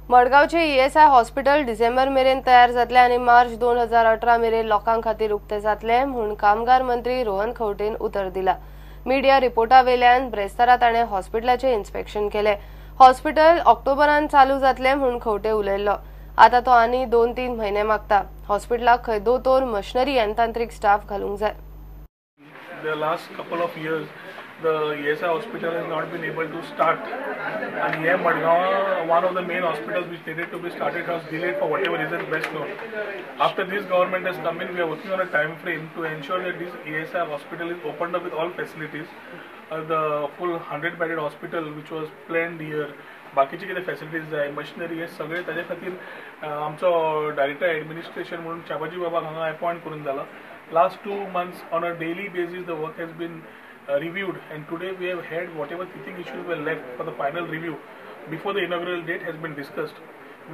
मडगावचे ESI hospital December मेरेन तयार जातले आणि मार्च 2018 मेरेन लोकां खातीर उक्ते जातले म्हूण कामगार मंत्री रोहन खंवटेन उतर दिला। मीडिया रिपोर्टा वेल्यान ब्रेस्तारा ताणें हॉस्पिटलाचे इन्स्पेक्शन केले। हॉस्पिटल ऑक्टोबरान चालू जातले म्हूण खंवटे उलयल्लो। आता तो आनी 2-3 म्हयने मागता। हॉस्पिटलाक खंय दोतोर मशिनरी आनी तांत्रीक स्टाफ घालूंक जाय। The last couple of years, the ESI hospital has not been able to start, and here Madgaon, one of the main hospitals which needed to be started, was delayed for whatever reason best known. After this government has come in, we are working on a time frame to ensure that this ESI hospital is opened up with all facilities. The full 100-bedded hospital which was planned here, बाकीचे कितें facilities जाय, machinery हे सगळे ताजे खातीर आमचो director administration म्हणून चाबाजी बाबा हांगा अपॉइंट करून जाला। Last 2 months on a daily basis the work has been reviewed, and today we have had whatever teething issues were left for the final review before the inaugural date has been discussed.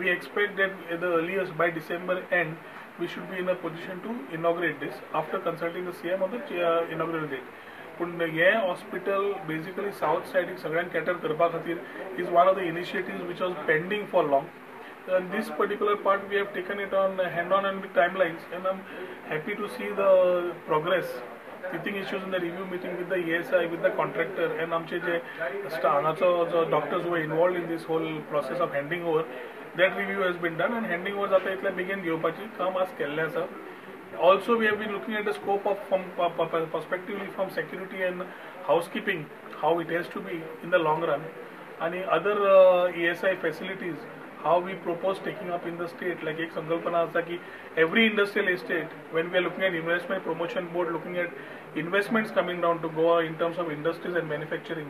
We expect that at the earliest by December end we should be in a position to inaugurate this after consulting the CM on the inaugural date. But हे hospital basically south side सगळ्यांक cater करपा खातीर is one of the initiatives which was pending for long. And this particular part we have taken it on hand on and with timelines, and I'm happy to see the progress. Teething issues in the review meeting with the ESI, with the contractor, and आमचे जे हांगाचो doctors who were involved in this whole process of handing over, that review has been done, and handing over जाता इतल्या बेगीन घेवपाची काम आज केल्लें आसा. Also we have been looking at the scope of from perspectively from security and housekeeping, how it has to be in the long run, and other ESI facilities how we propose taking up in the state. Like एक संकल्पना आसा की every industrial estate, when we are looking at investment promotion board looking at investments coming down to Goa in terms of industries and manufacturing,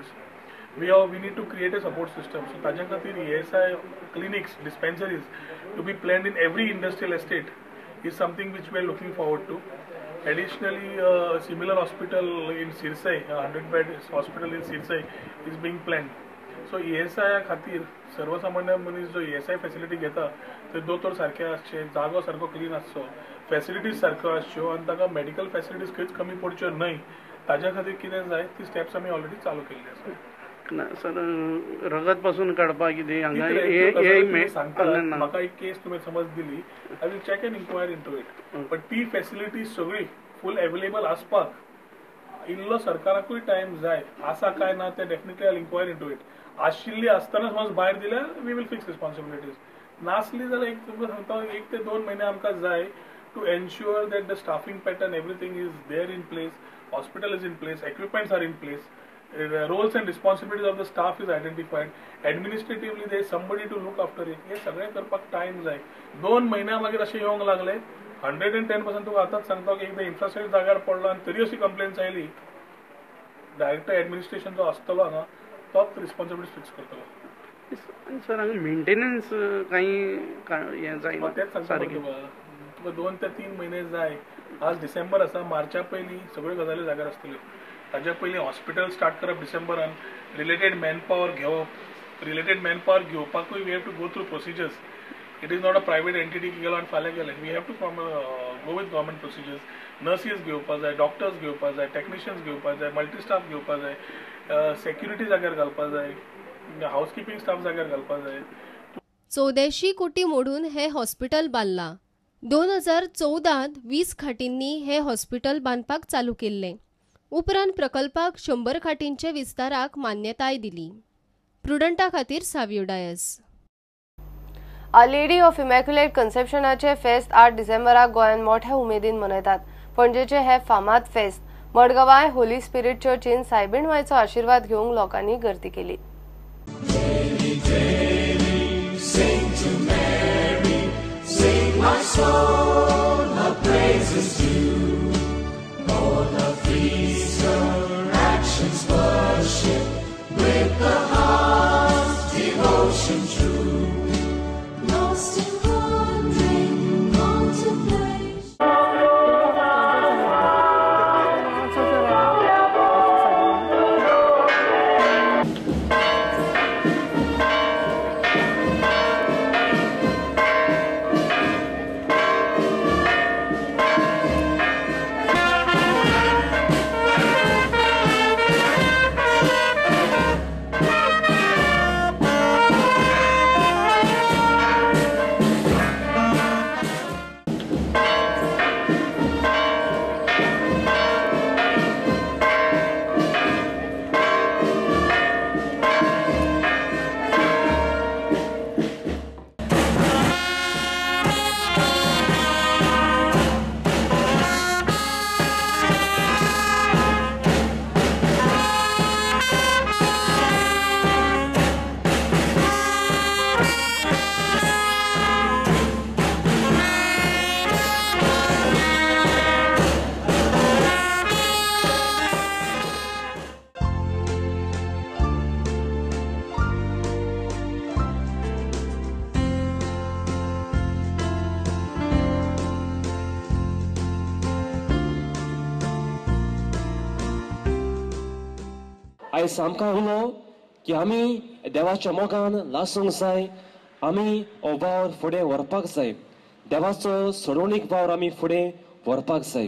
we need to create a support system. So ताज्या खातीर ESI clinics, dispensaries to be planned in every industrial estate is something which we are looking forward to. Additionally, a similar hospital in Sirsai, a 100-bed hospital in Sirsai is being planned. So ESI खातीर सर्वसामान्य मनीस जो ESI facility घेता ते दोतोर सारखे आसचे, जागो सारको क्लीन आसचो, फॅसिलिटीज सारक्यो आसच्यो, आनी ताका मेडिकल फॅसिलिटीज खंयच कमी पडच्यो न्हय, ताज्या खातीर कितें जाय ती स्टेप्स आमी ऑलरेडी चालू केल्ली आसा। ना सर, रगत पासून काडपाक कितें हांगा म्हाका एक केस तुमी समज दिली, I will check and enquire into it, but ती फॅसिलिटीज सगळी फूल अवेलेबल आसपाक इल्लो सरकाराकूय टायम जाय आसा काय ना ते definitely I will inquire into it. आशिल्ली आसतना समज भायर दिल्यार वी विल फिक्स रिस्पॉन्सिबिलिटीज, नासली जाल्यार एक तुमकां सांगता 1 ते 2 म्हयने आमकां जाय to ensure that the staffing pattern everything is there in place, hospital is in place, equipments are in place, roles and responsibilities of the staff is identified, administratively there is somebody to look after it. हे सगळें करपाक time जाय. 2 म्हयन्या मागीर अशें येवंक लागले 110% तुका आतांच सांगता की एकदां इन्फ्रास्ट्रक्चर जाग्यार पडलो आनी तरी अशी कंप्लेंट्स आयली, डायरेक्टर एडमिनिस्ट्रेशन जो आसतलो हांगा तोच रिस्पॉन्सिबिलिटी फिक्स करतलो. सर हांगा मेंटेनन्स काही हें जायना, तेच सांगता तुका 2 ते 3 म्हयने जाय. आज डिसेंबर आसा, मार्चा पयलीं सगळ्यो गजाली जाग्यार आसतल्यो. ताज्या पयलीं हॉस्पिटल स्टार्ट करप डिसेंबरान, रिलेटेड मॅनपावर घेवप, रिलेटेड मॅनपावर घेवपाकूय we have to go through procedures. It is not a private entity गेलो आनी फाल्यां गेले, we have to go with government procedures. Nurses घेवपाक जाय, डॉक्टर्स घेवपाक जाय, टेक्निशियन्स घेवपाक जाय, मल्टीस्टाफ घेवपाक जाय, सेक्युरिटी जाग्यार घालपाक जाय, हाऊसकीपिंग स्टाफ जाग्यार घालपाक जाय. 1400 कोटी मोडून हे हॉस्पिटल बांदलां. 2014 20 खाटींनी हे हॉस्पिटल बांदपाक चालू केल्ले. उपरांत प्रकल्पाक 100 खाटींचे विस्ताराक मान्यताय दिली. प्रुडंटा खातीर सावियो डायस. आ लेडी ऑफ इमॅक्युलेट कन्सेप्शनाचे फेस्त 8 डिसेंबराक गोंयान मोठ्या उमेदीन मनयतात. पणजेचे हे फामाद फेस्त मडगांवाय होली स्पिरीट चर्चीन सायबिणवायचो आशीर्वाद घेवंक लोकांनी गर्दी केली. आयज सामको आहलो की आमी देवाच्या मोगान लासूंक जाय, आमी हो वावर फुडें व्हरपाक जाय, देवाचो सोडवणीक वावर आमी फुडें व्हरपाक जाय.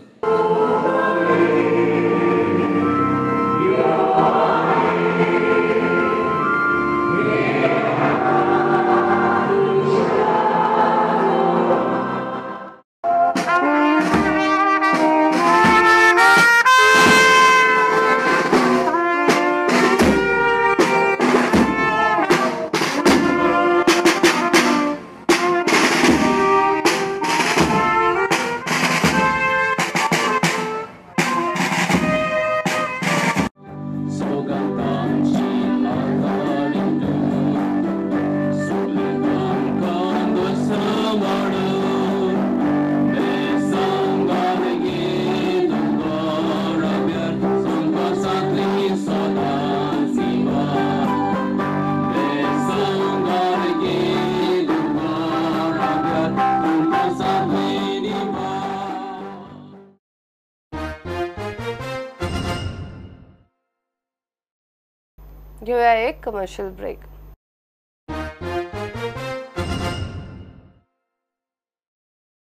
घेऊया एक कमर्शियल ब्रेक.